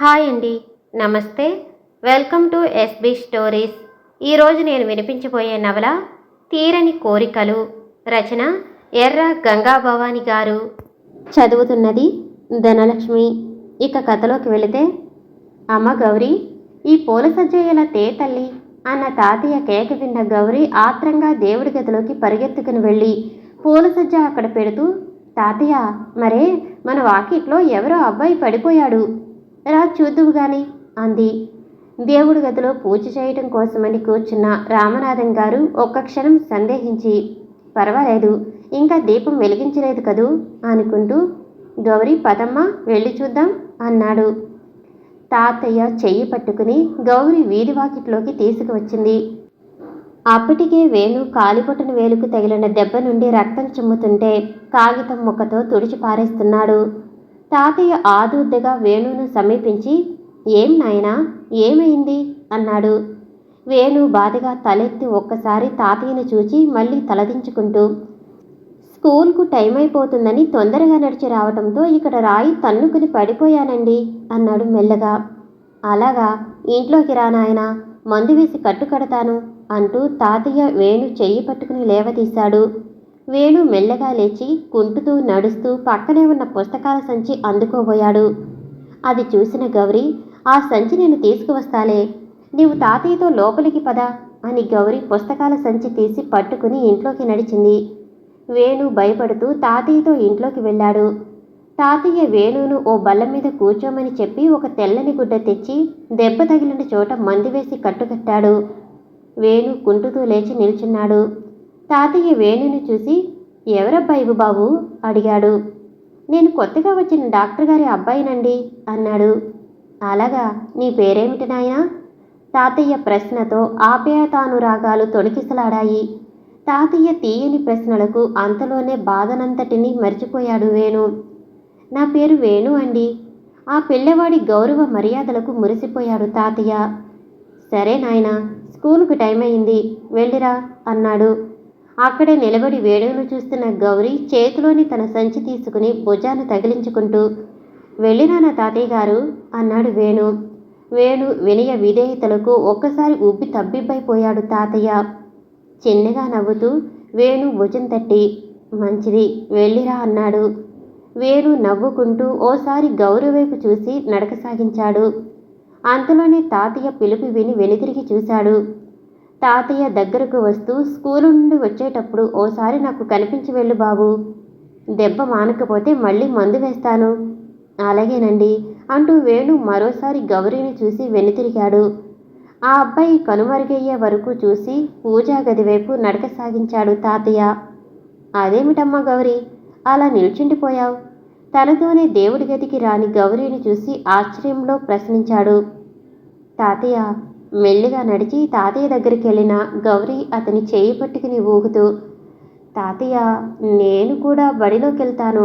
Hi అండి. నమస్తే. Welcome to SB stories. ఈరోజు నేను వినిపించబోయే నవల తీరని కోరికలు. రచన ఎర్ర గంగాభవాని గారు. చదువుతున్నది ధనలక్ష్మి. ఇక కథలోకి వెళితే, అమ్మ గౌరీ, ఈ పూల సజ్జ ఎలా తల్లి అన్న తాతయ్య కేక విన్న గౌరీ ఆత్రంగా దేవుడి గదిలోకి పరిగెత్తుకుని వెళ్ళి పూల సజ్జ అక్కడ పెడుతూ, తాతయ్య, మరే మన వాకిట్లో ఎవరో అబ్బాయి పడిపోయాడు, రా చూద్దువు గాని అంది. దేవుడి గదిలో పూజ చేయటం కోసమని కూర్చున్న రామనాథం గారు ఒక్క క్షణం సందేహించి, పర్వాలేదు, ఇంకా దీపం వెలిగించలేదు కదూ అనుకుంటూ, గౌరీ పదమ్మ వెళ్ళి చూద్దాం అన్నాడు. తాతయ్య చెయ్యి పట్టుకుని గౌరీ వీధి వాకిట్లోకి తీసుకువచ్చింది. అప్పటికే వేణు కాలిపొట్టన వేలుకు తగిలిన దెబ్బ నుండి రక్తం చిమ్ముతుంటే కాగితం ముక్కతో తుడిచి పారేస్తున్నాడు. తాతయ్య ఆదుర్దగా వేణును సమీపించి, ఏం నాయనా, ఏమైంది అన్నాడు. వేణు బాధగా తలెత్తి ఒక్కసారి తాతయ్యను చూచి మళ్ళీ తలదించుకుంటూ, స్కూల్కు టైం అయిపోతుందని తొందరగా నడిచి రావటంతో ఇక్కడ రాయి తన్నుకుని పడిపోయానండి అన్నాడు మెల్లగా. అలాగా, ఇంట్లోకి రా నాయనా, మందు వేసి కట్టు కడతాను అంటూ తాతయ్య వేణు చెయ్యి పట్టుకుని లేవదీశాడు. వేణు మెల్లగా లేచి కుంటుతూ నడుస్తూ పక్కనే ఉన్న పుస్తకాల సంచి అందుకోబోయాడు. అది చూసిన గౌరీ, ఆ సంచి నేను తీసుకువస్తాలే, నీవు తాతయ్యతో లోపలికి పద అని గౌరీ పుస్తకాల సంచి తీసి పట్టుకుని ఇంట్లోకి నడిచింది. వేణు భయపడుతూ తాతయ్యతో ఇంట్లోకి వెళ్ళాడు. తాతయ్య వేణును ఓ బల్ల మీద కూర్చోమని చెప్పి ఒక తెల్లని గుడ్డ తెచ్చి దెబ్బ తగిలిన చోట మందు వేసి కట్టుకట్టాడు. వేణు కుంటుతూ లేచి నిల్చున్నాడు. తాతయ్య వేణుని చూసి, ఎవరబ్బాయివు బాబు అడిగాడు. నేను కొత్తగా వచ్చిన డాక్టర్ గారి అబ్బాయినండి అన్నాడు. అలాగా, నీ పేరేమిటి నాయనా? తాతయ్య ప్రశ్నతో ఆప్యాయతానురాగాలు తొణికిసలాడాయి. తాతయ్య తీయని ప్రశ్నలకు అంతలోనే బాధనంతటినీ మర్చిపోయాడు వేణు. నా పేరు వేణు అండి. ఆ పిల్లవాడి గౌరవ మర్యాదలకు మురిసిపోయాడు తాతయ్య. సరే నాయనా, స్కూలుకు టైం అయింది, వెళ్ళిరా అన్నాడు. అక్కడే నిలబడి వేణువును చూస్తున్న గౌరీ చేతిలోని తన సంచి తీసుకుని భుజాన తగిలించుకుంటూ, వెళ్ళిరానా తాతయ్య గారు అన్నాడు వేణు. వేణు వినయ విధేయతలకు ఒక్కసారి ఉబ్బి తబ్బిబ్బైపోయాడు తాతయ్య. చిన్నగా నవ్వుతూ వేణు భుజం తట్టి, మంచిది, వెళ్ళిరా అన్నాడు. వేణు నవ్వుకుంటూ ఓసారి గౌరీ వైపు చూసి నడక సాగించాడు. అంతలోనే తాతయ్య పిలుపు విని వెనుతిరిగి చూశాడు. తాతయ్య దగ్గరకు వస్తూ, స్కూలు నుండి వచ్చేటప్పుడు ఓసారి నాకు కనిపించి వెళ్ళు బాబు, దెబ్బ మానకపోతే మళ్ళీ మందు వేస్తాను. అలాగేనండి అంటూ వేణు మరోసారి గౌరీని చూసి వెనుతిరిగాడు. ఆ అబ్బాయి కనుమరుగయ్యే వరకు చూసి పూజా గది వైపు నడక సాగించాడు తాతయ్య. అదేమిటమ్మా గౌరీ, అలా నిల్చుండిపోయావు? తనతోనే దేవుడి గదికి రాని గౌరీని చూసి ఆశ్చర్యంలో ప్రశ్నించాడు. తాతయ్య మెల్లిగా నడిచి తాతయ్య దగ్గరికి వెళ్ళిన గౌరీ అతని చేయి పట్టుకుని ఊగుతూ, తాతయ్య, నేను కూడా బడిలోకి వెళ్తాను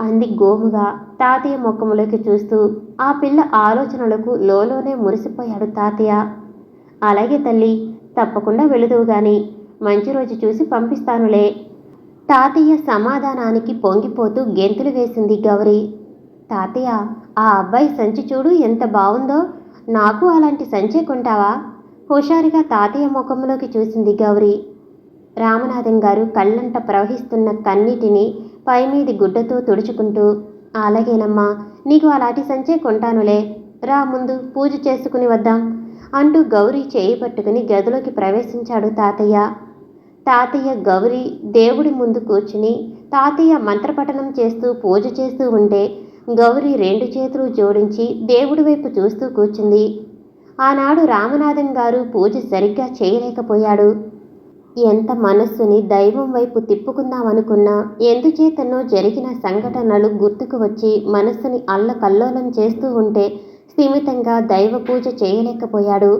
అంది గోముగా తాతయ్య ముఖములోకి చూస్తూ. ఆ పిల్ల ఆలోచనలకు లోలోనే మురిసిపోయాడు తాతయ్య. అలాగే తల్లి, తప్పకుండా వెళుదువు గాని, మంచి రోజు చూసి పంపిస్తానులే. తాతయ్య సమాధానానికి పొంగిపోతూ గెంతులు వేసింది గౌరీ. తాతయ్య, ఆ అబ్బాయి సంచి చూడు ఎంత బావుందో, నాకు అలాంటి సంచే కొంటావా? హుషారుగా తాతయ్య ముఖంలోకి చూసింది గౌరీ. రామనాథం గారు కళ్ళంట ప్రవహిస్తున్న కన్నీటిని పైమీది గుడ్డతో తుడుచుకుంటూ, అలాగేనమ్మా, నీకు అలాంటి సంచే కొంటానులే, రా ముందు పూజ చేసుకుని వద్దాం అంటూ గౌరీ చేయి పట్టుకుని గదిలోకి ప్రవేశించాడు తాతయ్య. తాతయ్య గౌరీ దేవుడి ముందు కూర్చుని తాతయ్య మంత్రపఠనం చేస్తూ పూజ చేస్తూ ఉంటే గౌరీ రెండు చేతులు జోడించి దేవుడి వైపు చూస్తూ కూర్చుంది. ఆనాడు రామనాథం గారు పూజ సరిగ్గా చేయలేకపోయాడు. ఎంత మనస్సుని దైవం వైపు తిప్పుకుందామనుకున్నా ఎందుచేతనో జరిగిన సంఘటనలు గుర్తుకు వచ్చి మనస్సుని అల్లకల్లోలం చేస్తూ ఉంటే స్థిమితంగా దైవ పూజ చేయలేకపోయాడు.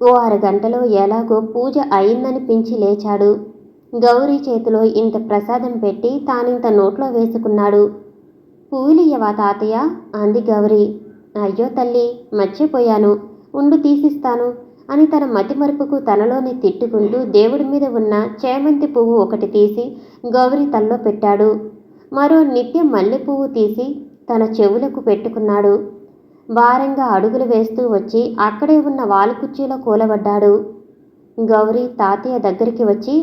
ఓ అరగంటలో ఎలాగో పూజ అయిందనిపించి లేచాడు. గౌరీ చేతిలో ఇంత ప్రసాదం పెట్టి తానింత నోట్లో వేసుకున్నాడు. పూలియ్యవా తాతయ్య అంది గౌరీ. అయ్యో తల్లి, మర్చిపోయాను, ఉండు తీసిస్తాను అని తన మతిమరుపుకు తనలోనే తిట్టుకుంటూ దేవుడి మీద ఉన్న చేమంతి పువ్వు ఒకటి తీసి గౌరీ తల్లో పెట్టాడు. మరో నిత్య మల్లె పువ్వు తీసి తన చెవులకు పెట్టుకున్నాడు. భారంగా అడుగులు వేస్తూ వచ్చి అక్కడే ఉన్న వాలు కుర్చీలో కూలబడ్డాడు. గౌరీ తాతయ్య దగ్గరికి వచ్చి,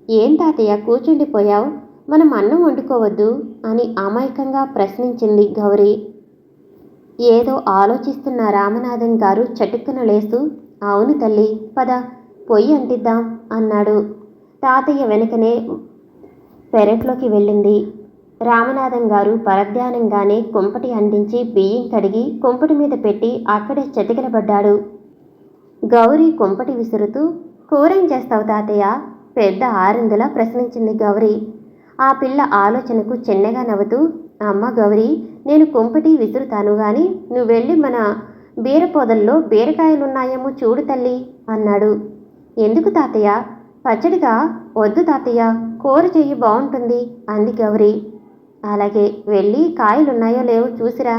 ఏం తాతయ్య కూర్చుండిపోయావు, మనం అన్నం వండుకోవద్దు అని అమాయకంగా ప్రశ్నించింది గౌరీ. ఏదో ఆలోచిస్తున్న రామనాథం గారు చటుక్కున లేస్తూ, అవును తల్లి, పద పొయ్యి అంటిద్దాం అన్నాడు. తాతయ్య వెనుకనే పెరట్లోకి వెళ్ళింది. రామనాథం గారు పరధ్యానంగానే కుంపటి అంటించి బియ్యం కడిగి కుంపటి మీద పెట్టి అక్కడే చతికిలబడ్డాడు. గౌరీ కుంపటి విసురుతూ, కూరేం చేస్తావు తాతయ్య, పెద్ద ఆరిందులా ప్రశ్నించింది గౌరీ. ఆ పిల్ల ఆలోచనకు చిన్నగా నవ్వుతూ, అమ్మ గౌరీ, నేను కుంపటి విసురుతాను గాని నువ్వు వెళ్ళి మన బీరపొదల్లో బీరకాయలున్నాయేమో చూడు తల్లి అన్నాడు. ఎందుకు తాతయ్య, పచ్చడిగా? వద్దు తాతయ్య, కూర చెయ్యి బాగుంటుంది అంది గౌరీ. అలాగే, వెళ్ళి కాయలున్నాయో లేవో చూసిరా,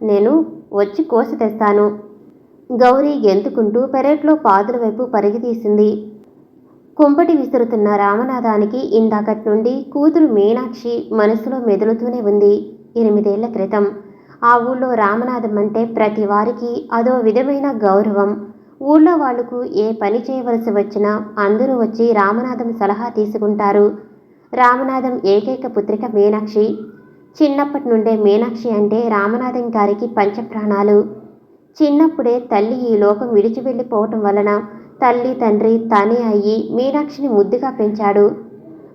నేను వచ్చి కోసి తెస్తాను. గౌరీ గెంతుకుంటూ పెరట్లో పాదుల వైపు పరిగితీసింది. కుంపటి విసురుతున్న రామనాథానికి ఇందాకటి నుండి కూతురు మీనాక్షి మనసులో మెదులుతూనే ఉంది. 8 ఏళ్ల క్రితం ఆ ఊళ్ళో రామనాథం అంటే ప్రతి వారికి అదో విధమైన గౌరవం. ఊళ్ళో వాళ్లకు ఏ పని చేయవలసి వచ్చినా అందరూ వచ్చి రామనాథం సలహా తీసుకుంటారు. రామనాథం ఏకైక పుత్రిక మీనాక్షి. చిన్నప్పటి నుండే మీనాక్షి అంటే రామనాథం గారికి పంచప్రాణాలు. చిన్నప్పుడే తల్లి ఈ లోకం విడిచి వెళ్ళిపోవటం వలన తల్లి తండ్రి తనే అయ్యి మీనాక్షిని ముద్దుగా పెంచాడు.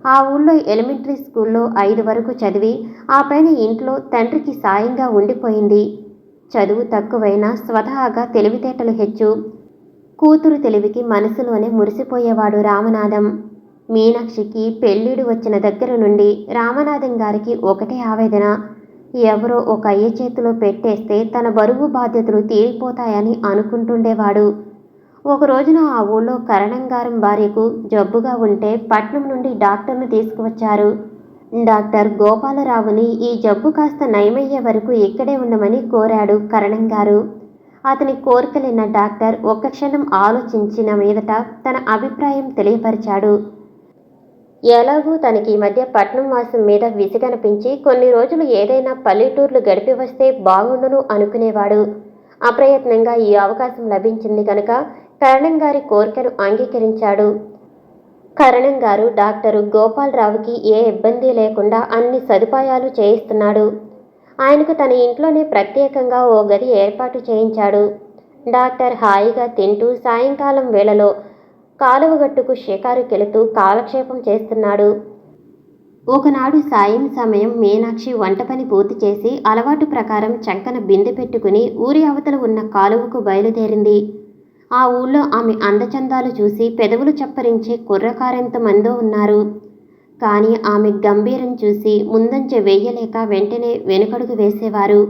ఆ ఊళ్ళో ఎలిమెంటరీ స్కూల్లో 5 వరకు చదివి ఆ పైన ఇంట్లో తండ్రికి సాయంగా ఉండిపోయింది. చదువు తక్కువైనా స్వతహాగా తెలివితేటలు హెచ్చు. కూతురు తెలివికి మనసులోనే మురిసిపోయేవాడు రామనాథం. మీనాక్షికి పెళ్ళిడు వచ్చిన దగ్గర నుండి రామనాథం గారికి ఒకటే ఆవేదన, ఎవరో ఒక అయ్య చేతిలో పెట్టేస్తే తన బరువు బాధ్యతలు తీరిపోతాయని అనుకుంటుండేవాడు. ఒక రోజున ఆ ఊళ్ళో కరణంగారం భార్యకు జబ్బుగా ఉంటే పట్నం నుండి డాక్టర్ను తీసుకువచ్చారు. డాక్టర్ గోపాలరావుని ఈ జబ్బు కాస్త నయమయ్యే వరకు ఇక్కడే ఉండమని కోరాడు కరణంగారు. అతని కోరికలిన్న డాక్టర్ ఒక్క క్షణం ఆలోచించిన మీదట తన అభిప్రాయం తెలియపరిచాడు. ఎలాగూ తనకి ఈ మధ్య పట్నం వాసం మీద విసిగనిపించి కొన్ని రోజులు ఏదైనా పల్లెటూర్లు గడిపి వస్తే బాగుండును అనుకునేవాడు. అప్రయత్నంగా ఈ అవకాశం లభించింది కనుక కరణం గారి కోరికను అంగీకరించాడు. కరణం గారు డాక్టరు గోపాలరావుకి ఏ ఇబ్బంది లేకుండా అన్ని సదుపాయాలు చేయిస్తున్నాడు. ఆయనకు తన ఇంట్లోనే ప్రత్యేకంగా ఓ గది ఏర్పాటు చేయించాడు. డాక్టర్ హాయిగా తింటూ సాయంకాలం వేళలో కాలువగట్టుకు షికారుకెళుతూ కాలక్షేపం చేస్తున్నాడు. ఒకనాడు సాయం సమయం మీనాక్షి వంట పని పూర్తి చేసి అలవాటు ప్రకారం చంకన బిందె పెట్టుకుని ఊరి అవతల ఉన్న కాలువకు బయలుదేరింది. ఆ ఊళ్ళో ఆమె అందచందాలు చూసి పెదవులు చప్పరించే కుర్రకారెంతమందో ఉన్నారు. కానీ ఆమె గంభీరం చూసి ముందంచె వేయలేక వెంటనే వెనుకడుగు వేసేవారు.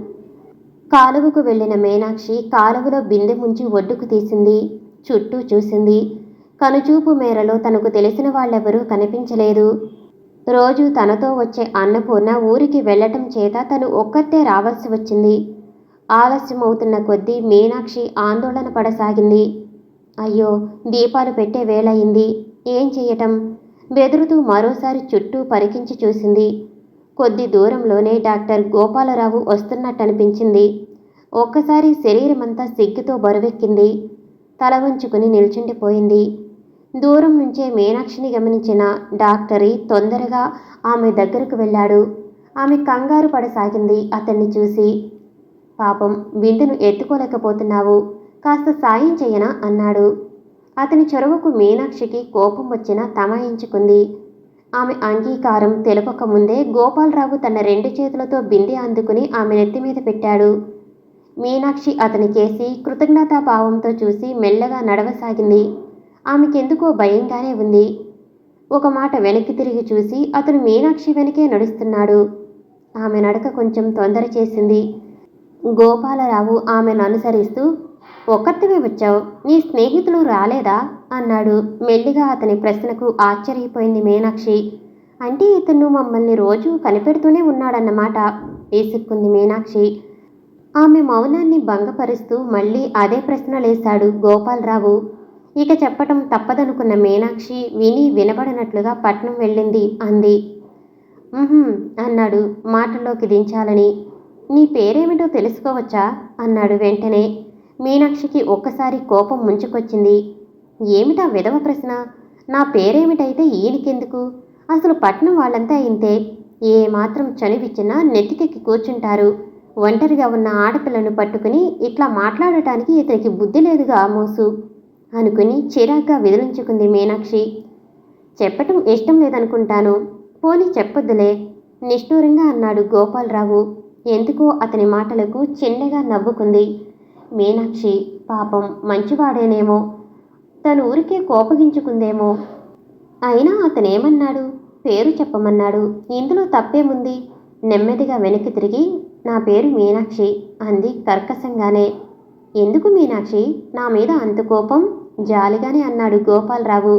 కాలువకు వెళ్ళిన మీనాక్షి కాలువలో బిందె ముంచి ఒడ్డుకు తీసింది. చుట్టూ చూసింది. కనుచూపు మేరలో తనకు తెలిసిన వాళ్ళెవరూ కనిపించలేదు. రోజు తనతో వచ్చే అన్నపూర్ణ ఊరికి వెళ్లటం చేత తను ఒక్కతే రావాల్సి వచ్చింది. ఆలస్యమవుతున్న కొద్దీ మీనాక్షి ఆందోళన పడసాగింది. అయ్యో, దీపాలు పెట్టే వేళయింది, ఏం చెయ్యటం? బెదురుతూ మరోసారి చుట్టూ పరికించి చూసింది. కొద్ది దూరంలోనే డాక్టర్ గోపాలరావు వస్తున్నట్టనిపించింది. ఒక్కసారి శరీరమంతా సిగ్గుతో బరువెక్కింది. తల వంచుకుని నిల్చుండిపోయింది. దూరం నుంచే మీనాక్షిని గమనించిన డాక్టరీ తొందరగా ఆమె దగ్గరకు వెళ్ళాడు. ఆమె కంగారు పడసాగింది అతన్ని చూసి. పాపం, బిందెను ఎత్తుకోలేకపోతున్నావు, కాస్త సాయం చెయ్యనా అన్నాడు. అతని చొరవకు మీనాక్షికి కోపం వచ్చినా తమాయించుకుంది. ఆమె అంగీకారం తెలుపక ముందే గోపాలరావు తన 2 చేతులతో బిందె అందుకుని ఆమె నెత్తిమీద పెట్టాడు. మీనాక్షి అతనికేసి కృతజ్ఞతాభావంతో చూసి మెల్లగా నడవసాగింది. ఆమెకెందుకో భయంగానే ఉంది. ఒక మాట వెనక్కి తిరిగి చూసి అతను మీనాక్షి వెనకే నడుస్తున్నాడు. ఆమె నడక కొంచెం తొందర చేసింది. గోపాలరావు ఆమెను అనుసరిస్తూ, ఒక్కరివే వచ్చావు, నీ స్నేహితులు రాలేదా అన్నాడు. మెల్లిగా అతని ప్రశ్నకు ఆశ్చర్యపోయింది మీనాక్షి. అంటే ఇతను మమ్మల్ని రోజు కనిపెడుతూనే ఉన్నాడన్నమాట వేసుక్కుంది మీనాక్షి. ఆమె మౌనాన్ని భంగపరుస్తూ మళ్ళీ అదే ప్రశ్నలేశాడు గోపాలరావు. ఇక చెప్పటం తప్పదనుకున్న మీనాక్షి విని వినబడినట్లుగా పట్నం వెళ్ళింది అంది. అన్నాడు మాటల్లోకి దించాలని. నీ పేరేమిటో తెలుసుకోవచ్చా అన్నాడు వెంటనే. మీనాక్షికి ఒక్కసారి కోపం ముంచుకొచ్చింది. ఏమిటా విధవ ప్రశ్న? నా పేరేమిటైతే ఈయనకెందుకు? అసలు పట్నం వాళ్ళంతా ఇంతే. ఏమాత్రం చనివిచ్చినా నెత్తికెక్కి కూర్చుంటారు. ఒంటరిగా ఉన్న ఆడపిల్లను పట్టుకుని ఇట్లా మాట్లాడటానికి ఇతనికి బుద్ధి లేదుగా మోసు అనుకుని చిరాగ్గా విదిలించుకుంది మీనాక్షి. చెప్పటం ఇష్టం లేదనుకుంటాను. పోనీ చెప్పొద్దులే నిష్ఠూరంగా అన్నాడు గోపాలరావు. ఎందుకో అతని మాటలకు చిన్నగా నవ్వుకుంది మీనాక్షి. పాపం మంచివాడేనేమో, తను ఊరికే కోపగించుకుందేమో. అయినా అతనేమన్నాడు? పేరు చెప్పమన్నాడు. ఇందులో తప్పేముంది? నెమ్మదిగా వెనక్కి తిరిగి నా పేరు మీనాక్షి అంది కర్కశంగానే. ఎందుకు మీనాక్షి నా మీద అంత కోపం? జాలిగానే అన్నాడు గోపాలరావు.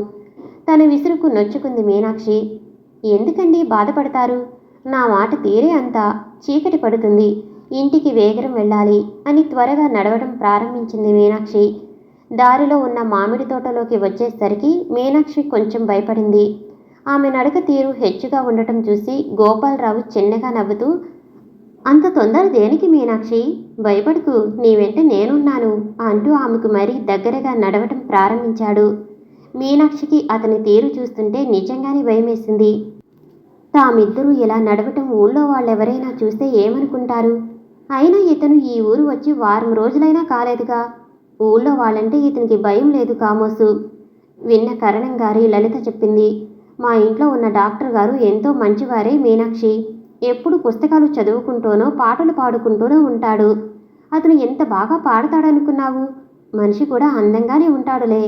తన విసురుకు నొచ్చుకుంది మీనాక్షి. ఎందుకండి బాధపడతారు? నా మాట తీరే అంతా. చీకటి పడుతుంది, ఇంటికి వేగరం వెళ్ళాలి అని త్వరగా నడవడం ప్రారంభించింది మీనాక్షి. దారిలో ఉన్న మామిడి తోటలోకి వచ్చేసరికి మీనాక్షి కొంచెం భయపడింది. ఆమె నడక తీరు హెచ్చుగా ఉండటం చూసి గోపాలరావు చిన్నగా నవ్వుతూ, అంత తొందర దేనికి మీనాక్షి? భయపడుకు, నీ వెంట నేనున్నాను అంటూ ఆమెకు మరీ దగ్గరగా నడవటం ప్రారంభించాడు. మీనాక్షికి అతని తీరు చూస్తుంటే నిజంగానే భయమేసింది. తామిద్దరూ ఇలా నడవటం ఊళ్ళో వాళ్ళెవరైనా చూస్తే ఏమనుకుంటారు? అయినా ఇతను ఈ ఊరు వచ్చి వారం రోజులైనా కాలేదుగా. ఊళ్ళో వాళ్ళంటే ఇతనికి భయం లేదు కామోసు. విన్న కరణం గారి లలిత చెప్పింది. మా ఇంట్లో ఉన్న డాక్టర్ గారు ఎంతో మంచివారే మీనాక్షి. ఎప్పుడు పుస్తకాలు చదువుకుంటూనో పాటలు పాడుకుంటూనో ఉంటాడు. అతను ఎంత బాగా పాడతాడనుకున్నావు? మనిషి కూడా అందంగానే ఉంటాడులే.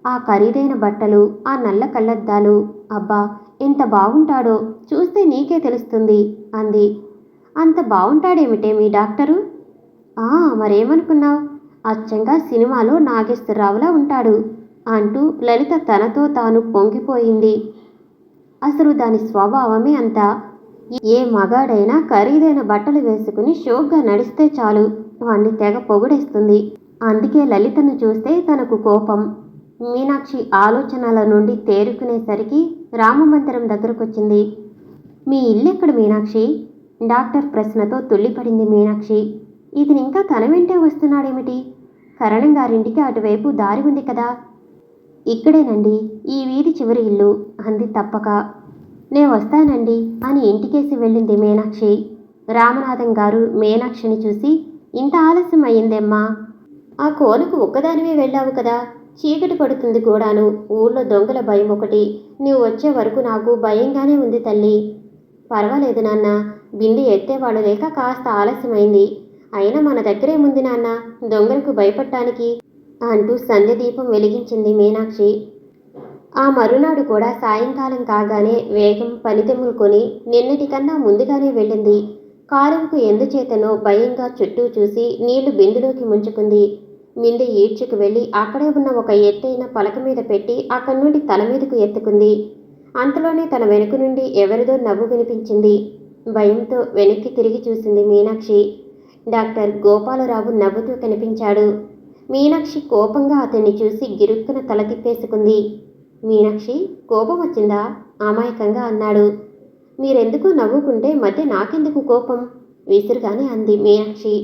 ఆ ఖరీదైన బట్టలు, ఆ నల్ల కళ్ళద్దాలు, అబ్బా ఎంత బాగుంటాడో, చూస్తే నీకే తెలుస్తుంది అంది. అంత బాగుంటాడేమిటే మీ డాక్టరు? మరేమనుకున్నావు? అచ్చంగా సినిమాలో నాగేశ్వరరావులా ఉంటాడు అంటూ లలిత తనతో తాను పొంగిపోయింది. అసలు దాని స్వభావమే అంతా. ఏ మగాడైనా ఖరీదైన బట్టలు వేసుకుని షోక్గా నడిస్తే చాలు వాణ్ణి తెగ పొగిడేస్తుంది. అందుకే లలితను చూస్తే తనకు కోపం. మీనాక్షి ఆలోచనల నుండి తేరుకునేసరికి రామమందిరం దగ్గరకొచ్చింది. మీ ఇల్లెక్కడ మీనాక్షి? డాక్టర్ ప్రశ్నతో తుల్లిపడింది మీనాక్షి. ఇతనింకా తన వెంటే వస్తున్నాడేమిటి? కరణం గారింటికి అటువైపు దారి ఉంది కదా. ఇక్కడేనండి, ఈ వీధి చివరి ఇల్లు అంది తప్పక. నే వస్తానండి అని ఇంటికేసి వెళ్ళింది మీనాక్షి. రామనాథం గారు మీనాక్షిని చూసి, ఇంత ఆలస్యం అయ్యిందెమ్మా. ఆ కోనకు ఒక్కదానివే వెళ్ళావు కదా, చీకటి పడుతుంది కూడాను. ఊళ్ళో దొంగల భయం ఒకటి. నువ్వు వచ్చే వరకు నాకు భయంగానే ఉంది తల్లి. పర్వాలేదు నాన్న, బిందె ఎత్తేవాళ్ళు లేక కాస్త ఆలస్యమైంది. అయినా మన దగ్గరేముంది నాన్న దొంగలకు భయపడటానికి అంటూ సంధ్యదీపం వెలిగించింది మీనాక్షి. ఆ మరునాడు కూడా సాయంకాలం కాగానే వేగం పనితెమ్ములుకొని నిన్నటికన్నా ముందుగానే వెళ్ళింది. కాలువకు ఎందుచేతనో భయంగా చుట్టూ చూసి నీళ్లు బిందులోకి ముంచుకుంది. మిందె ఈడ్చుకు వెళ్ళి అక్కడే ఉన్న ఒక ఎత్తైన పలక మీద పెట్టి అక్కడి నుండి తల మీదకు ఎత్తుకుంది. అంతలోనే తన వెనుక నుండి ఎవరిదో నవ్వు వినిపించింది. భయంతో వెనక్కి తిరిగి చూసింది మీనాక్షి. డాక్టర్ గోపాలరావు నవ్వుతూ కనిపించాడు. మీనాక్షి కోపంగా అతన్ని చూసి గిరుక్కున తల తిప్పేసుకుంది. మీనాక్షి, కోపం వచ్చిందా? అమాయకంగా అన్నాడు. మీరెందుకు నవ్వుకుంటే మధ్య నాకెందుకు కోపం? విసురుగానే అంది మీనాక్షి.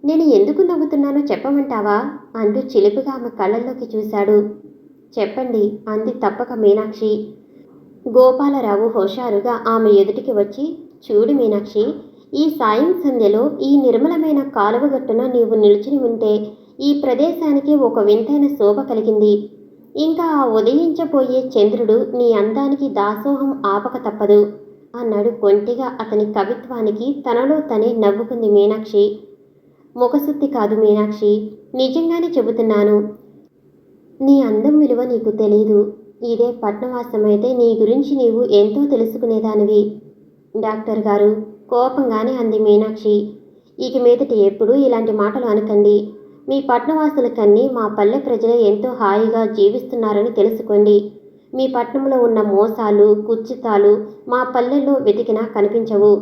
నేను ఎందుకు నవ్వుతున్నానో చెప్పమంటావా అంటూ చిలిపిగా ఆమె కళ్ళల్లోకి చూశాడు. చెప్పండి అంది తప్పక మీనాక్షి. గోపాలరావు హుషారుగా ఆమె ఎదుటికి వచ్చి, చూడు మీనాక్షి, ఈ సాయం సంధ్యలో ఈ నిర్మలమైన కాలువగట్టున నీవు నిల్చుని ఉంటే ఈ ప్రదేశానికి ఒక వింతైన శోభ కలిగింది. ఇంకా ఆ ఉదయించబోయే చంద్రుడు నీ అందానికి దాసోహం ఆపక తప్పదు అన్నాడు కొంటిగా. అతని కవిత్వానికి తనలో తనే నవ్వుకుంది మీనాక్షి. ముఖశుద్ధి కాదు మీనాక్షి, నిజంగానే చెబుతున్నాను. నీ అందం విలువ నీకు తెలీదు. ఇదే పట్నవాసమైతే నీ గురించి నీవు ఎంతో తెలుసుకునేదానివి. డాక్టర్ గారు కోపంగానే అంది మీనాక్షి. ఇక మీదటి ఎప్పుడూ ఇలాంటి మాటలు అనకండి. మీ పట్నవాసులకన్నీ మా పల్లె ప్రజలే ఎంతో హాయిగా జీవిస్తున్నారని తెలుసుకోండి. మీ పట్నంలో ఉన్న మోసాలు కుచ్చితాలు మా పల్లెల్లో వెతికినా కనిపించవు.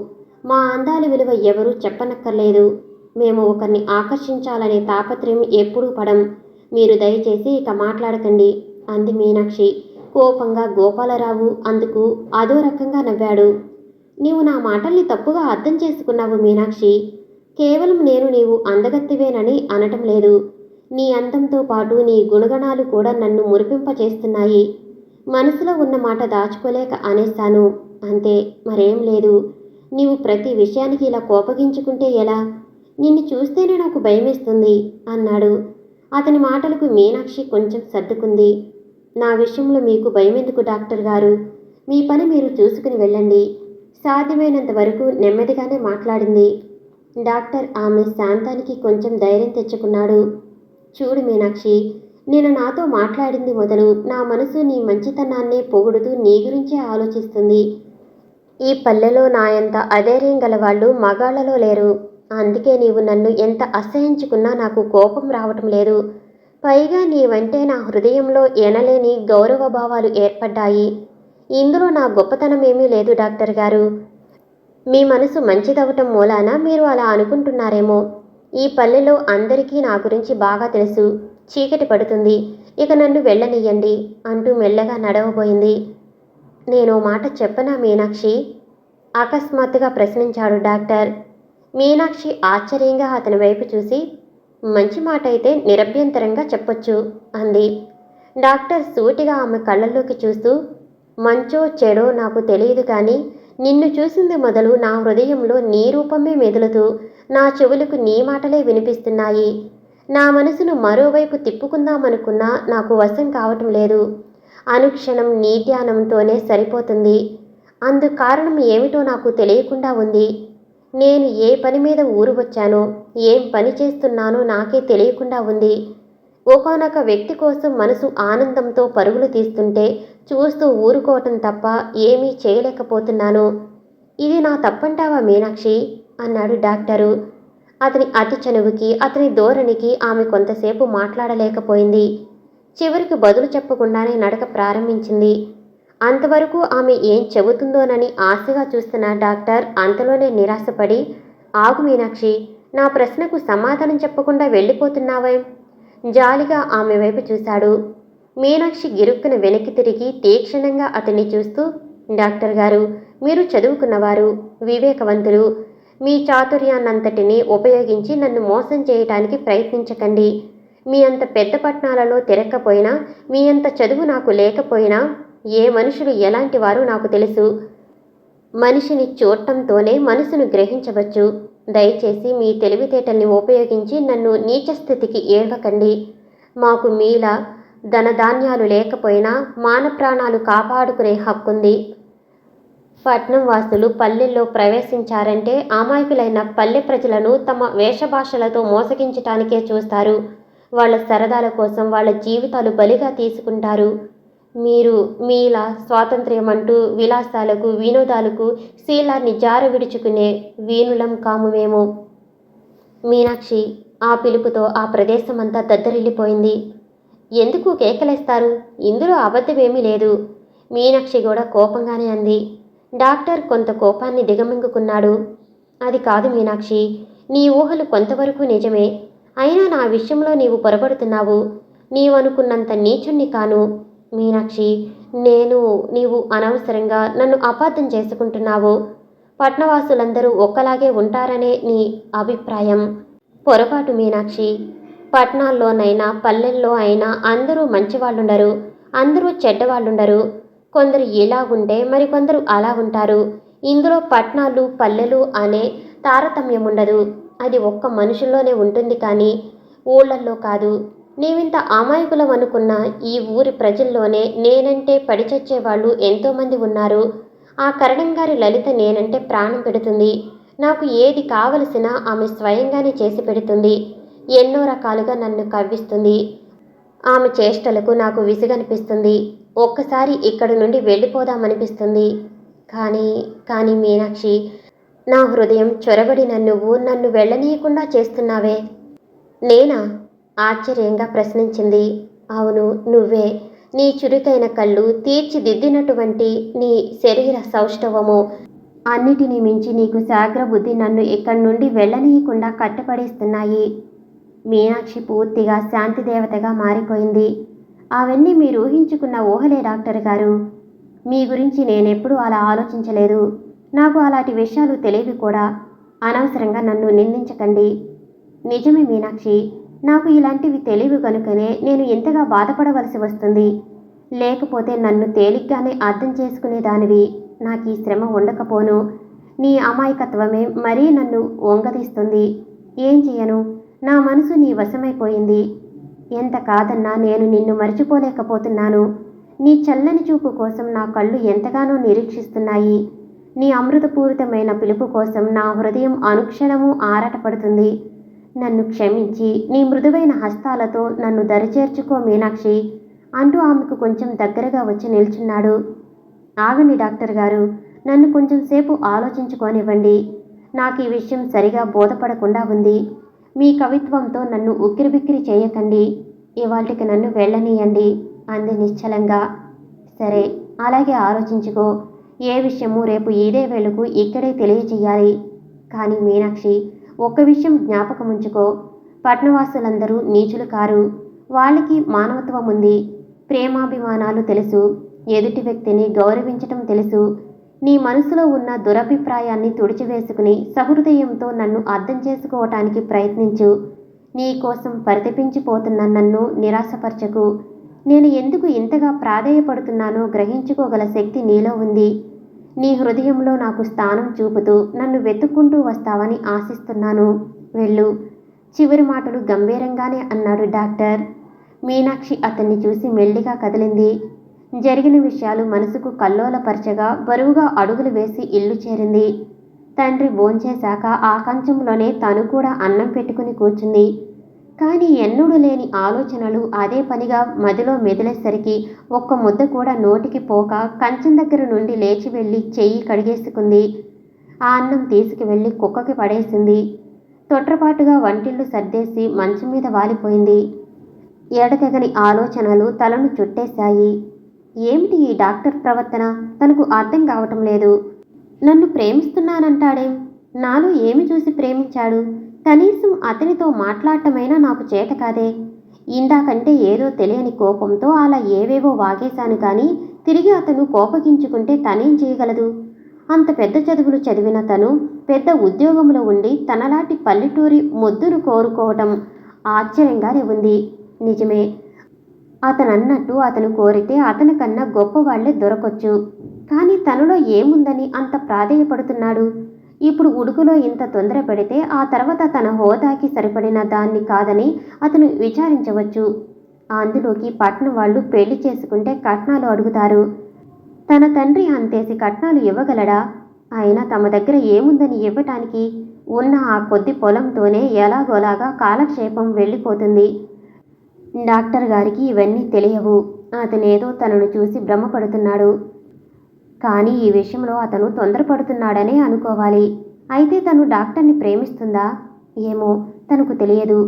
మా అందాల విలువ ఎవరూ చెప్పనక్కర్లేదు. మేము ఒకరిని ఆకర్షించాలనే తాపత్రయం ఎప్పుడూ పడం. మీరు దయచేసి ఇక మాట్లాడకండి అంది మీనాక్షి. కోపంగా గోపాలరావు అందుకు అదో రకంగా నవ్వాడు. నీవు నా మాటల్ని తప్పుగా అర్థం చేసుకున్నావు మీనాక్షి. కేవలం నేను నీవు అందగత్తివేనని అనటం లేదు. నీ అందంతో పాటు నీ గుణగణాలు కూడా నన్ను మురిపింపచేస్తున్నాయి. మనసులో ఉన్న మాట దాచుకోలేక అనేశాను. అంతే, మరేం లేదు. నీవు ప్రతి విషయానికి ఇలా కోపగించుకుంటే ఎలా? నిన్ను చూస్తేనే నాకు భయమేస్తుంది అన్నాడు. అతని మాటలకు మీనాక్షి కొంచెం సర్దుకుంది. నా విషయంలో మీకు భయమెందుకు డాక్టర్ గారు? మీ పని మీరు చూసుకుని వెళ్ళండి. సాధ్యమైనంత వరకు నెమ్మదిగానే మాట్లాడింది. డాక్టర్ ఆమె శాంతానికి కొంచెం ధైర్యం తెచ్చుకున్నాడు. చూడు మీనాక్షి, నేను నాతో మాట్లాడింది మొదలు నా మనసు నీ మంచితనాన్నే పొగుడుతూ నీ గురించే ఆలోచిస్తుంది. ఈ పల్లెలో నాయంత అధైర్యం గలవాళ్ళు మగాళ్లలో లేరు. అందుకే నీవు నన్ను ఎంత అసహించుకున్నా నాకు కోపం రావటం లేదు. పైగా నీవంటే నా హృదయంలో ఎనలేని గౌరవభావాలు ఏర్పడ్డాయి. ఇందులో నా గొప్పతనమేమీ లేదు డాక్టర్ గారు. మీ మనసు మంచిదవటం మూలాన మీరు అలా అనుకుంటున్నారేమో. ఈ పల్లెలో అందరికీ నా గురించి బాగా తెలుసు. చీకటి పడుతుంది, ఇక నన్ను వెళ్ళనియ్యండి అంటూ మెల్లగా నడవబోయింది. నేను మాట చెప్పనా మీనాక్షి? అకస్మాత్తుగా ప్రశ్నించాడు డాక్టర్. మీనాక్షి ఆశ్చర్యంగా అతని వైపు చూసి, మంచి మాట అయితే నిరభ్యంతరంగా చెప్పొచ్చు అంది. డాక్టర్ సూటిగా ఆమె కళ్ళల్లోకి చూస్తూ, మంచో చెడో నాకు తెలియదు కానీ నిన్ను చూసింది మొదలు నా హృదయంలో నీ రూపమే మెదులుతూ నా చెవులకు నీ మాటలే వినిపిస్తున్నాయి. నా మనసును మరోవైపు తిప్పుకుందామనుకున్నా నాకు వశం కావటం లేదు. అనుక్షణం నీ ధ్యానంతోనే సరిపోతుంది. అందుకు కారణం ఏమిటో నాకు తెలియకుండా ఉంది. నేను ఏ పని మీద ఊరు వచ్చానో, ఏం పని చేస్తున్నానో నాకే తెలియకుండా ఉంది. ఒకానొక వ్యక్తి కోసం మనసు ఆనందంతో పరుగులు తీస్తుంటే చూస్తూ ఊరుకోవటం తప్ప ఏమీ చేయలేకపోతున్నాను. ఇది నా తప్పంటావా మీనాక్షి అన్నాడు డాక్టరు. అతని అతి చనువుకి, అతని ధోరణికి ఆమె కొంతసేపు మాట్లాడలేకపోయింది. చివరికి బదులు చెప్పకుండానే నడక ప్రారంభించింది. అంతవరకు ఆమె ఏం చెబుతుందోనని ఆశగా చూస్తున్న డాక్టర్ అంతలోనే నిరాశపడి, ఆగు మీనాక్షి, నా ప్రశ్నకు సమాధానం చెప్పకుండా వెళ్ళిపోతున్నావే? జాలిగా ఆమె వైపు చూశాడు. మీనాక్షి గిరుక్కున వెనక్కి తిరిగి తీక్షణంగా అతన్ని చూస్తూ, డాక్టర్ గారు, మీరు చదువుకున్నవారు, వివేకవంతులు. మీ చాతుర్యాన్నంతటినీ ఉపయోగించి నన్ను మోసం చేయటానికి ప్రయత్నించకండి. మీ అంత పెద్ద పట్టణాలలో తిరగకపోయినా, మీ అంత చదువు నాకు లేకపోయినా ఏ మనుషులు ఎలాంటి వారో నాకు తెలుసు. మనిషిని చూడటంతోనే మనసును గ్రహించవచ్చు. దయచేసి మీ తెలివితేటల్ని ఉపయోగించి నన్ను నీచ స్థితికి ఏడవకండి. మాకు మీలా ధనధాన్యాలు లేకపోయినా మాన ప్రాణాలు కాపాడుకునే హక్కుంది. పట్నం వాసులు పల్లెల్లో ప్రవేశించారంటే అమాయకులైన పల్లె ప్రజలను తమ వేషభాషలతో మోసగించటానికే చూస్తారు. వాళ్ళ సరదాల కోసం వాళ్ళ జీవితాలు బలిగా తీసుకుంటారు. మీరు మీలా స్వాతంత్ర్యం అంటూ విలాసాలకు, వినోదాలకు శీలాన్ని జార విడుచుకునే వీణులం కాము మేము. మీనాక్షి ఆ పిలుపుతో ఆ ప్రదేశమంతా దద్దరిల్లిపోయింది. ఎందుకు కేకలేస్తారు? ఇందులో అబద్ధమేమీ లేదు. మీనాక్షి కూడా కోపంగానే అంది. డాక్టర్ కొంత కోపాన్ని దిగమింగుకున్నాడు. అది కాదు మీనాక్షి, నీ ఊహలు కొంతవరకు నిజమే. అయినా నా విషయంలో నీవు పొరపడుతున్నావు. నీవనుకున్నంత నీచుణ్ణి కాను మీనాక్షి. నీవు అనవసరంగా నన్ను అపార్థం చేసుకుంటున్నావు. పట్నవాసులందరూ ఒక్కలాగే ఉంటారనే నీ అభిప్రాయం పొరపాటు మీనాక్షి. పట్నాల్లోనైనా పల్లెల్లో అయినా అందరూ మంచివాళ్ళుండరు, అందరూ చెడ్డవాళ్ళుండరు. కొందరు ఇలా ఉంటే మరికొందరు అలా ఉంటారు. ఇందులో పట్నాలు పల్లెలు అనే తారతమ్యం ఉండదు. అది ఒక్క మనుషుల్లోనే ఉంటుంది కానీ ఊళ్ళల్లో కాదు. నీవింత అమాయకులం అనుకున్న ఈ ఊరి ప్రజల్లోనే నేనంటే పడిచచ్చేవాళ్ళు ఎంతోమంది ఉన్నారు. ఆ కరణంగారి లలిత నేనంటే ప్రాణం పెడుతుంది. నాకు ఏది కావలసినా ఆమె స్వయంగానే చేసి పెడుతుంది. ఎన్నో రకాలుగా నన్ను కవ్విస్తుంది. ఆమె చేష్టలకు నాకు విసుగనిపిస్తుంది. ఒక్కసారి ఇక్కడి నుండి వెళ్ళిపోదామనిపిస్తుంది. కానీ మీనాక్షి, నా హృదయం చొరబడిన నువ్వు నన్ను వెళ్ళనీయకుండా చేస్తున్నావే. నేనా? ఆశ్చర్యంగా ప్రశ్నించింది. అవును, నువ్వే. నీ చురుకైన కళ్ళు, తీర్చిదిద్దినటువంటి నీ శరీర సౌష్ఠవము, అన్నిటినీ మించి నీకు శాగ్ర బుద్ధి నన్ను ఇక్కడి నుండి వెళ్ళనీయకుండా కట్టపడేస్తున్నాయి. మీనాక్షి పూర్తిగా శాంతిదేవతగా మారిపోయింది. అవన్నీ మీరు ఊహించుకున్న ఊహలే డాక్టర్ గారు. మీ గురించి నేనెప్పుడూ అలా ఆలోచించలేదు. నాకు అలాంటి విషయాలు తెలియదు కూడా. అనవసరంగా నన్ను నిందించకండి. నిజమే మీనాక్షి, నాకు ఇలాంటివి తెలియవు కనుకనే నేను ఎంతగా బాధపడవలసి వస్తుంది. లేకపోతే నన్ను తేలిగ్గానే అర్థం చేసుకునేదానివి. నాకు ఈ శ్రమ ఉండకపోను. నీ అమాయకత్వమే మరీ నన్ను వంగదీస్తుంది. ఏం చెయ్యను, నా మనసు నీ వశమైపోయింది. ఎంత కాదన్నా నేను నిన్ను మర్చిపోలేకపోతున్నాను. నీ చల్లని చూపు కోసం నా కళ్ళు ఎంతగానో నిరీక్షిస్తున్నాయి. నీ అమృతపూరితమైన పిలుపు కోసం నా హృదయం అనుక్షణము ఆరాటపడుతుంది. నన్ను క్షమించి నీ మృదువైన హస్తాలతో నన్ను దరిచేర్చుకో మీనాక్షి అంటూ ఆమెకు కొంచెం దగ్గరగా వచ్చి నిల్చున్నాడు. ఆగండి డాక్టర్ గారు, నన్ను కొంచెం సేపు ఆలోచించుకోనివ్వండి. నాకు ఈ విషయం సరిగా బోధపడకుండా ఉంది. మీ కవిత్వంతో నన్ను ఉక్కిరిబిక్కిరి చేయకండి. ఇవాళకి నన్ను వెళ్ళనీయండి అంది నిశ్చలంగా. సరే, అలాగే ఆలోచించుకో. ఏ విషయము రేపు ఇదే వేళకు ఇక్కడే తెలియచేయాలి. కానీ మీనాక్షి, ఒక్క విషయం జ్ఞాపకం ఉంచుకో. పట్నవాసులందరూ నీచులు కారు. వాళ్ళకి మానవత్వం ఉంది, ప్రేమాభిమానాలు తెలుసు, ఎదుటి వ్యక్తిని గౌరవించటం తెలుసు. నీ మనసులో ఉన్న దురభిప్రాయాన్ని తుడిచివేసుకుని సహృదయంతో నన్ను అర్థం చేసుకోవటానికి ప్రయత్నించు. నీ కోసం పరితపించిపోతున్న నన్ను నిరాశపరచకు. నేను ఎందుకు ఇంతగా ప్రాధేయపడుతున్నానో గ్రహించుకోగల శక్తి నీలో ఉంది. నీ హృదయంలో నాకు స్థానం చూపుతూ నన్ను వెతుక్కుంటూ వస్తావని ఆశిస్తున్నాను. వెళ్ళు. చివరి మాటలు గంభీరంగానే అన్నాడు డాక్టర్. మీనాక్షి అతన్ని చూసి మెల్లిగా కదిలింది. జరిగిన విషయాలు మనసుకు కల్లోలపరచగా బరువుగా అడుగులు వేసి ఇల్లు చేరింది. తండ్రి భోంచేశాక ఆ కంచంలోనే తను కూడా అన్నం పెట్టుకుని కూర్చుంది. కానీ ఎన్నడూ లేని ఆలోచనలు అదే పనిగా మదిలో మెదిలేసరికి ఒక్క ముద్ద కూడా నోటికి పోక కంచం దగ్గర నుండి లేచి వెళ్ళి చెయ్యి కడిగేసుకుంది. ఆ అన్నం తీసుకువెళ్ళి కుక్కకి పడేసింది. తొట్రపాటుగా వంటిల్లు సర్దేసి మంచం మీద వాలిపోయింది. ఎడతెగని ఆలోచనలు తలను చుట్టేశాయి. ఏమిటి ఈ డాక్టర్ ప్రవర్తన? తనకు అర్థం కావటం లేదు. నన్ను ప్రేమిస్తున్నానంటాడేం? నాలో ఏమి చూసి ప్రేమించాడు? కనీసం అతనితో మాట్లాడటమైనా నాకు చేత కాదే. ఇందాకంటే ఏదో తెలియని కోపంతో అలా ఏవేవో వాగేశాను కానీ తిరిగి అతను కోపగించుకుంటే తనేం చేయగలదు? అంత పెద్ద చదువులు చదివిన తను పెద్ద ఉద్యోగంలో ఉండి తనలాంటి పల్లెటూరి మొద్దును కోరుకోవటం ఆశ్చర్యంగానే ఉంది. నిజమే, అతనన్నట్టు అతను కోరితే అతనికన్నా గొప్పవాళ్లే దొరకొచ్చు. కానీ తనలో ఏముందని అంత ప్రాధేయపడుతున్నాడు? ఇప్పుడు ఉడుకులో ఇంత తొందర పెడితే ఆ తర్వాత తన హోదాకి సరిపడిన దాన్ని కాదని అతను విచారించవచ్చు. అందులోకి పట్నం వాళ్ళు పెళ్లి చేసుకుంటే కట్నాలు అడుగుతారు. తన తండ్రి అంతేసి కట్నాలు ఇవ్వగలడా? అయినా తమ దగ్గర ఏముందని ఇవ్వటానికి? ఉన్న ఆ కొద్ది పొలంతోనే ఎలాగోలాగా కాలక్షేపం వెళ్ళిపోతుంది. డాక్టర్ గారికి ఇవన్నీ తెలియవు. అతనేదో తనను చూసి భ్రమపడుతున్నాడు. కానీ ఈ విషయంలో అతను తొందరపడుతున్నాడనే అనుకోవాలి. అయితే తను డాక్టర్ని ప్రేమిస్తుందా? ఏమో, తనకు తెలియదు.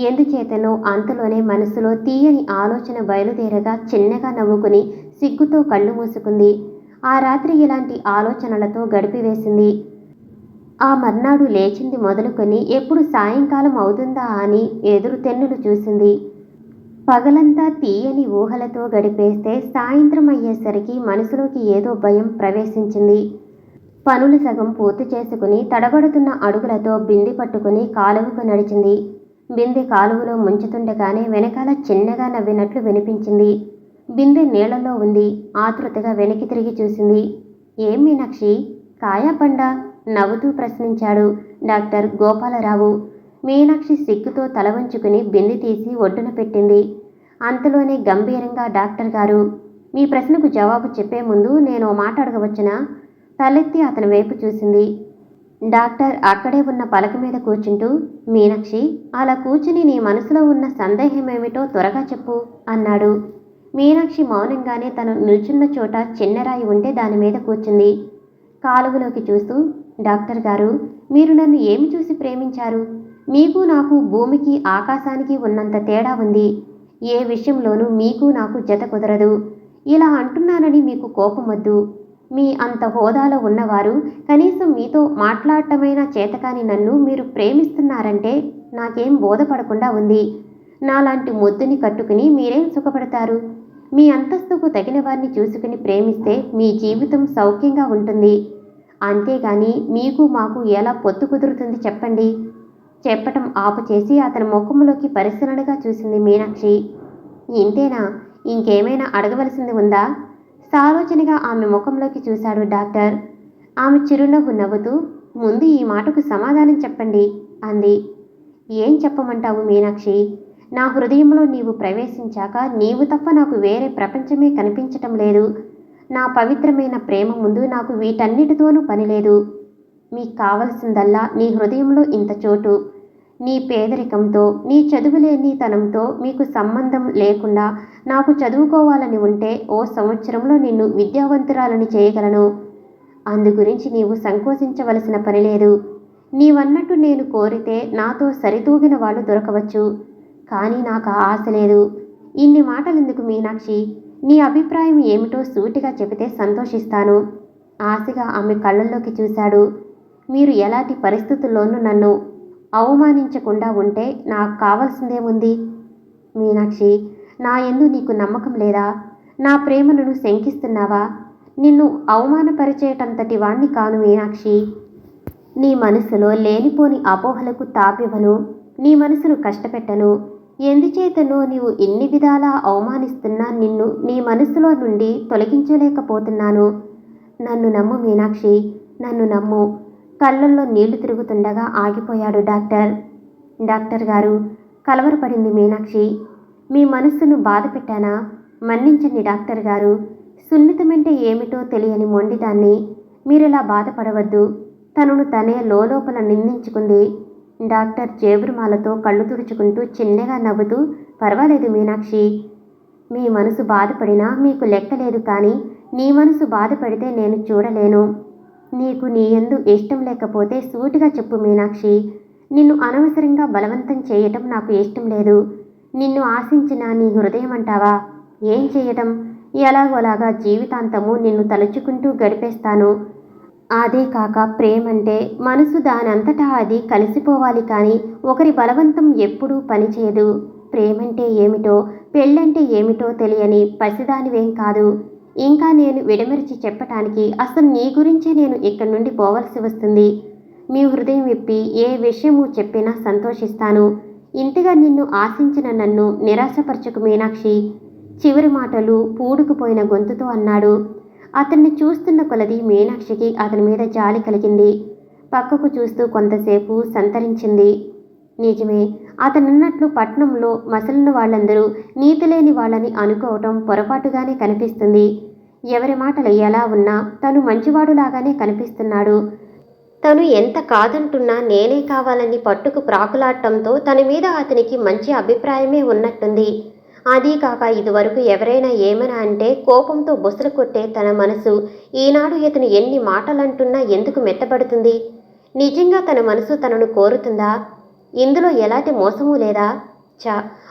ఎందుచేతనో అంతలోనే మనసులో తీయని ఆలోచన బయలుదేరగా చిన్నగా నవ్వుకుని సిగ్గుతో కళ్ళు మూసుకుంది. ఆ రాత్రి ఇలాంటి ఆలోచనలతో గడిపివేసింది. ఆ మర్నాడు లేచింది మొదలుకొని ఎప్పుడు సాయంకాలం అవుతుందా అని ఎదురు తెన్నులు చూసింది. పగలంతా తీయని ఊహలతో గడిపేస్తే సాయంత్రం అయ్యేసరికి మనసులోకి ఏదో భయం ప్రవేశించింది. పనులు సగం పూర్తి చేసుకుని తడబడుతున్న అడుగులతో బిందె పట్టుకుని కాలువకు నడిచింది. బిందె కాలువలో ముంచుతుండగానే వెనకాల చిన్నగా నవ్వినట్లు వినిపించింది. బిందె నీళ్లలో ఉంది. ఆతృతగా వెనక్కి తిరిగి చూసింది. ఏం మీనాక్షి, కాయా పండా? నవ్వుతూ ప్రశ్నించాడు డాక్టర్ గోపాలరావు. మీనాక్షి సిగ్గుతో తల వంచుకుని బిందె తీసి ఒడ్డున పెట్టింది. అంతలోనే గంభీరంగా, డాక్టర్ గారు, మీ ప్రశ్నకు జవాబు చెప్పే ముందు నేను మాట అడగవచ్చునా? తలెత్తి అతని వైపు చూసింది. డాక్టర్ అక్కడే ఉన్న పలక మీద కూర్చుంటూ, మీనాక్షి, అలా కూర్చుని నీ మనసులో ఉన్న సందేహమేమిటో త్వరగా చెప్పు అన్నాడు. మీనాక్షి మౌనంగానే తను నిల్చున్న చోట చిన్నరాయి ఉంటే దాని మీద కూర్చుంది. కాలువలోకి చూస్తూ, డాక్టర్ గారు, మీరు నన్ను ఏమి చూసి ప్రేమించారు? మీకు నాకు భూమికి ఆకాశానికి ఉన్నంత తేడా ఉంది. ఏ విషయంలోనూ మీకు నాకు జత కుదరదు. ఇలా అంటున్నానని మీకు కోపమొద్దు. మీ అంత హోదాలో ఉన్నవారు కనీసం మీతో మాట్లాడటమైనా చేతకాని నన్ను మీరు ప్రేమిస్తున్నారంటే నాకేం బోధపడకుండా ఉంది. నాలాంటి మొద్దుని కట్టుకుని మీరేం సుఖపడతారు? మీ అంతస్తుకు తగిన వారిని చూసుకుని ప్రేమిస్తే మీ జీవితం సౌఖ్యంగా ఉంటుంది. అంతేగాని మీకు మాకు ఎలా పొత్తు కుదురుతుంది చెప్పండి. చెప్పటం ఆపుచేసి అతని ముఖంలోకి పరిశీలనగా చూసింది మీనాక్షి. ఇంతేనా? ఇంకేమైనా అడగవలసింది ఉందా? సాలోచనగా ఆమె ముఖంలోకి చూశాడు డాక్టర్. ఆమె చిరునవ్వు నవ్వుతూ, ముందు ఈ మాటకు సమాధానం చెప్పండి అంది. ఏం చెప్పమంటావు మీనాక్షి? నా హృదయంలో నీవు ప్రవేశించాక నీవు తప్ప నాకు వేరే ప్రపంచమే కనిపించటం లేదు. నా పవిత్రమైన ప్రేమ ముందు నాకు వీటన్నిటితోనూ పనిలేదు. మీకు కావలసిందల్లా నీ హృదయంలో ఇంత చోటు. నీ పేదరికంతో, నీ చదువులేనితనంతో మీకు సంబంధం లేకుండా నాకు చదువుకోవాలని ఉంటే ఓ సంవత్సరంలో నిన్ను విద్యావంతురాలని చేయగలను. అందుగురించి నీవు సంకోచించవలసిన పని లేదు. నీవన్నట్టు నేను కోరితే నాతో సరితూగిన వాళ్ళు దొరకవచ్చు. కానీ నాకు ఆ ఆశ లేదు. ఇన్ని మాటలెందుకు మీనాక్షి? నీ అభిప్రాయం ఏమిటో సూటిగా చెబితే సంతోషిస్తాను. ఆశగా ఆమె కళ్ళల్లోకి చూశాడు. మీరు ఎలాంటి పరిస్థితుల్లోనూ నన్ను అవమానించకుండా ఉంటే నాకు కావాల్సిందేముంది? మీనాక్షి, నా యందు నీకు నమ్మకం లేదా? నా ప్రేమను శంకిస్తున్నావా? నిన్ను అవమానపరిచేటంతటి వాణ్ణి కాను మీనాక్షి. నీ మనసులో లేనిపోని అపోహలకు తాపివ్వను. నీ మనసును కష్టపెట్టను. ఎందుచేతనో నీవు ఎన్ని విధాలా అవమానిస్తున్నా నిన్ను నీ మనసులో నుండి తొలగించలేకపోతున్నాను. నన్ను నమ్ము మీనాక్షి, నన్ను నమ్ము. కళ్ళల్లో నీళ్లు తిరుగుతుండగా ఆగిపోయాడు డాక్టర్. డాక్టర్ గారు, కలవరపడింది మీనాక్షి. మీ మనస్సును బాధ పెట్టానా? మన్నించండి డాక్టర్ గారు. సున్నితమంటే ఏమిటో తెలియని మొండిదాన్ని. మీరిలా బాధపడవద్దు. తనను తనే లోపల నిందించుకుంది. డాక్టర్ జేబురుమాలతో కళ్ళు తుడుచుకుంటూ చిన్నగా నవ్వుతూ, పర్వాలేదు మీనాక్షి. మీ మనసు బాధపడినా మీకు లెక్కలేదు. కానీ నీ మనసు బాధపడితే నేను చూడలేను. నీకు నీ యందు ఇష్టం లేకపోతే సూటిగా చెప్పు మీనాక్షి. నిన్ను అనవసరంగా బలవంతం చేయటం నాకు ఇష్టం లేదు. నిన్ను ఆశించిన నీ హృదయం అంటావా? ఏం చేయటం? ఎలాగోలాగా జీవితాంతము నిన్ను తలుచుకుంటూ గడిపేస్తాను. అదే కాక ప్రేమంటే మనసు దానంతటా అది కలిసిపోవాలి. కానీ ఒకరి బలవంతం ఎప్పుడూ పనిచేయదు. ప్రేమంటే ఏమిటో, పెళ్ళంటే ఏమిటో తెలియని పసిదానివేం కాదు. ఇంకా నేను విడమరిచి చెప్పటానికి అసలు నీ గురించే నేను ఇక్కడి నుండి పోవలసి వస్తుంది. మీ హృదయం విప్పి ఏ విషయము చెప్పినా సంతోషిస్తాను. ఇంతగా నిన్ను ఆశించిన నన్ను నిరాశపరచకు మీనాక్షి. చివరి మాటలు పూడుకుపోయిన గొంతుతో అన్నాడు. అతన్ని చూస్తున్న కొలది మీనాక్షికి అతని మీద జాలి కలిగింది. పక్కకు చూస్తూ కొంతసేపు సంతరించింది. నిజమే, అతనున్నట్లు పట్నంలో మసలిన వాళ్ళందరూ నీతిలేని వాళ్ళని అనుకోవటం పొరపాటుగానే కనిపిస్తుంది. ఎవరి మాటలు ఎలా ఉన్నా తను మంచివాడులాగానే కనిపిస్తున్నాడు. తను ఎంత కాదంటున్నా నేనే కావాలని పట్టుకు ప్రాకులాడటంతో తన మీద అతనికి మంచి అభిప్రాయమే ఉన్నట్టుంది. అదీ కాక ఇదివరకు ఎవరైనా ఏమైనా అంటే కోపంతో బుసలు కొట్టే తన మనసు ఈనాడు ఇతను ఎన్ని మాటలంటున్నా ఎందుకు మెత్తబడుతుంది? నిజంగా తన మనసు తనను కోరుతుందా? ఇందులో ఎలాంటి మోసమూ లేదా?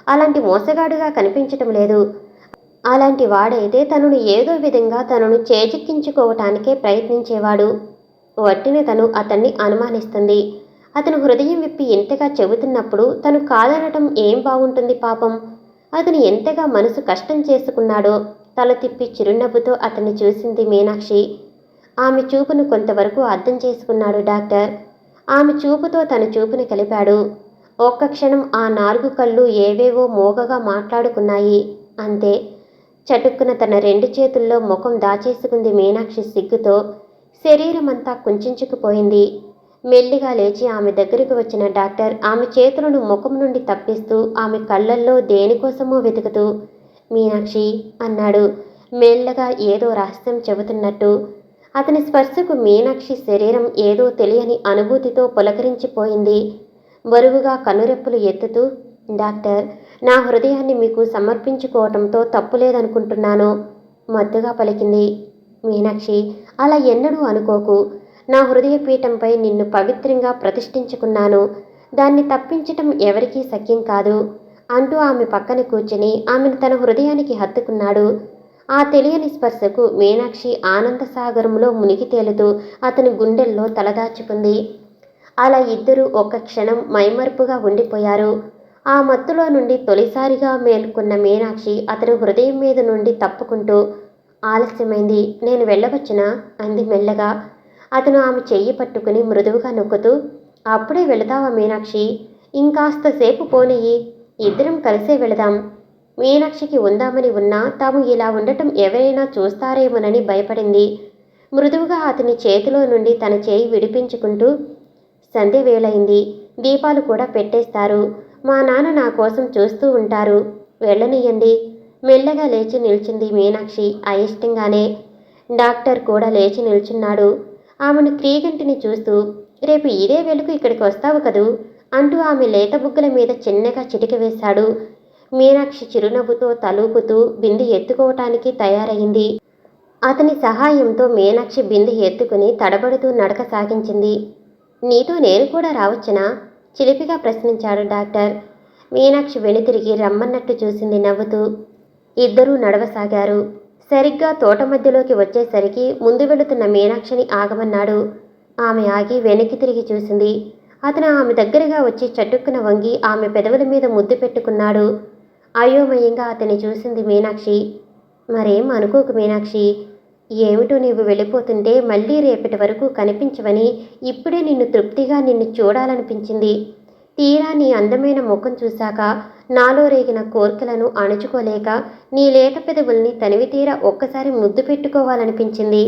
అలాంటి మోసగాడుగా కనిపించటం లేదు. అలాంటి వాడైతే తనను ఏదో విధంగా తనను చేజిక్కించుకోవటానికే ప్రయత్నించేవాడు. వట్టిన తను అతన్ని అనుమానిస్తుంది. అతను హృదయం విప్పి ఎంతగా చెబుతున్నప్పుడు తను కాదనటం ఏం బాగుంటుంది పాపం. అతను ఎంతగా మనసు కష్టం చేసుకున్నాడో. తల తిప్పి చిరునవ్వుతో అతన్ని చూసింది మీనాక్షి. ఆమె చూపును కొంతవరకు అర్థం చేసుకున్నాడు డాక్టర్. ఆమె చూపుతో తన చూపుని కలిపాడు. ఒక్క క్షణం ఆ 4 కళ్ళు ఏవేవో మోగగా మాట్లాడుకున్నాయి. అంతే. చటుక్కున తన 2 చేతుల్లో ముఖం దాచేసుకుంది మీనాక్షి సిగ్గుతో. శరీరమంతా కుంచుకుపోయింది. మెల్లిగా లేచి ఆమె దగ్గరకు వచ్చిన డాక్టర్ ఆమె చేతులను ముఖం నుండి తప్పిస్తూ ఆమె కళ్ళల్లో దేనికోసమో వెతుకుతూ, మీనాక్షి అన్నాడు మెల్లగా, ఏదో రహస్యం చెబుతున్నట్టు. అతని స్పర్శకు మీనాక్షి శరీరం ఏదో తెలియని అనుభూతితో పులకరించిపోయింది. బరువుగా కనురెప్పులు ఎత్తుతూ, డాక్టర్, నా హృదయాన్ని మీకు సమర్పించుకోవటంతో తప్పులేదనుకుంటున్నాను మత్తుగా పలికింది. మీనాక్షి, అలా ఎన్నడూ అనుకోకు. నా హృదయపీఠంపై నిన్ను పవిత్రంగా ప్రతిష్ఠించుకున్నాను. దాన్ని తప్పించటం ఎవరికీ శక్యం కాదు అంటూ ఆమె పక్కన కూర్చుని ఆమెను తన హృదయానికి హత్తుకున్నాడు. ఆ తెలియని స్పర్శకు మీనాక్షి ఆనందసాగరంలో మునిగి తేలుతూ అతని గుండెల్లో తలదాచుకుంది. అలా ఇద్దరూ ఒక్క క్షణం మైమరుపుగా ఉండిపోయారు. ఆ మత్తులో నుండి తొలిసారిగా మేల్కొన్న మీనాక్షి అతని హృదయం మీద నుండి తప్పుకుంటూ, ఆలస్యమైంది, నేను వెళ్ళవచ్చునా అంది మెల్లగా. అతను ఆమె చెయ్యి పట్టుకుని మృదువుగా నొక్కుతూ, అప్పుడే వెళతావా మీనాక్షి? ఇంకాస్త సేపు పోనియ్యి, ఇద్దరం కలిసే వెళదాం. మీనాక్షికి ఉందామని ఉన్నా తాము ఇలా ఉండటం ఎవరైనా చూస్తారేమోనని భయపడింది. మృదువుగా అతని చేతిలో నుండి తన చేయి విడిపించుకుంటూ, సంధ్య వేళయింది, దీపాలు కూడా పెట్టేస్తారు. మా నాన్న నా కోసం చూస్తూ ఉంటారు, వెళ్ళనియండి. మెల్లగా లేచి నిల్చుంది మీనాక్షి అయిష్టంగానే. డాక్టర్ కూడా లేచి నిల్చున్నాడు. ఆమెను క్రీగంటిని చూస్తూ, రేపు ఇదే వేళకు ఇక్కడికి వస్తావు కదూ అంటూ ఆమె లేత బుగ్గల మీద చిన్నగా చిటిక వేశాడు. మీనాక్షి చిరునవ్వుతో తలూపుతూ బిందె ఎత్తుకోవటానికి తయారైంది. అతని సహాయంతో మీనాక్షి బిందె ఎత్తుకుని తడబడుతూ నడక సాగించింది. నీతో నేను కూడా రావచ్చునా? చిలిపిగా ప్రశ్నించాడు డాక్టర్. మీనాక్షి వెనుతిరిగి రమ్మన్నట్టు చూసింది నవ్వుతూ. ఇద్దరూ నడవసాగారు. సరిగ్గా తోట మధ్యలోకి వచ్చేసరికి ముందు వెళుతున్న మీనాక్షిని ఆగమన్నాడు. ఆమె ఆగి వెనక్కి తిరిగి చూసింది. అతను ఆమె దగ్గరగా వచ్చి చటుక్కున వంగి ఆమె పెదవుల మీద ముద్దు పెట్టుకున్నాడు. అయోమయంగా అతన్ని చూసింది మీనాక్షి. మరేం అనుకోకు మీనాక్షి, ఏమిటో నీవు వెళ్ళిపోతుంటే మళ్ళీ రేపటి వరకు కనిపించవని ఇప్పుడే నిన్ను చూడాలనిపించింది. తీరా నీ అందమైన ముఖం చూశాక నాలో రేగిన కోర్కెలను అణుచుకోలేక నీ లేత పెదవుల్ని తనివి తీరా ఒక్కసారి ముద్దు పెట్టుకోవాలనిపించింది.